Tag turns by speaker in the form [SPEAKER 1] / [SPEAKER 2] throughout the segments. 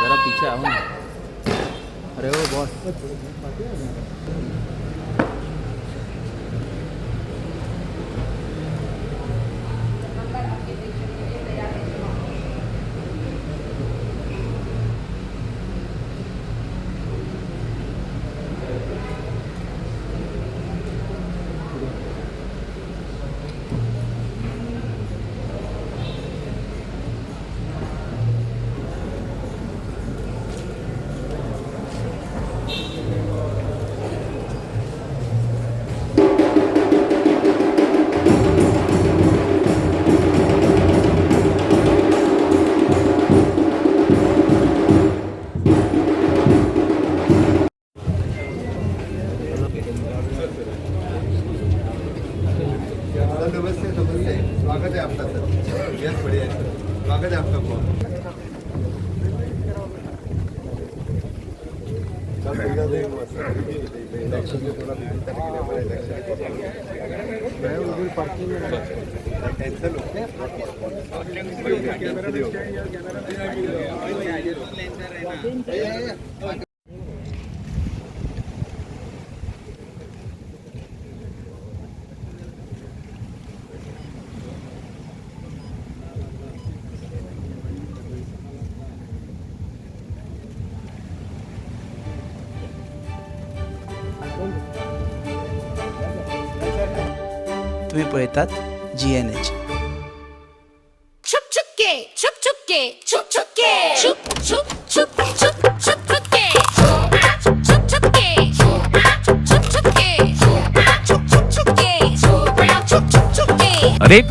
[SPEAKER 1] जरा पीछे आओ ना। अरे वो बॉस
[SPEAKER 2] नमस्ते नमस्ते, स्वागत है आपका सर। बहुत बढ़िया है सर, स्वागत है आपका बहुत। कैंसिल हो
[SPEAKER 3] तुम्ही पळतात GNH.
[SPEAKER 4] छुप छुपके छुप छुपके छुप छुपके छुप छुप छुप छुप छुप छुपके छुप छुपके छुप छुपके छुप छुपके छुप छुपके।
[SPEAKER 5] अरे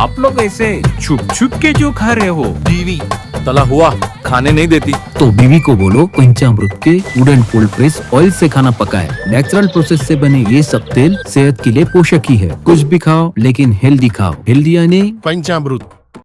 [SPEAKER 5] आप लोग ऐसे छुप छुप के जो खा रहे हो?
[SPEAKER 6] बीवी तला हुआ खाने नहीं देती
[SPEAKER 7] तो बीवी को बोलो पंचामृत के वुडन कोल्ड प्रेस ऑयल से खाना पकाए। नेचुरल प्रोसेस से बने ये सब तेल सेहत के लिए पोषक ही है। कुछ भी खाओ लेकिन हेल्दी खाओ। हेल्दी यानी
[SPEAKER 6] पंचामृत।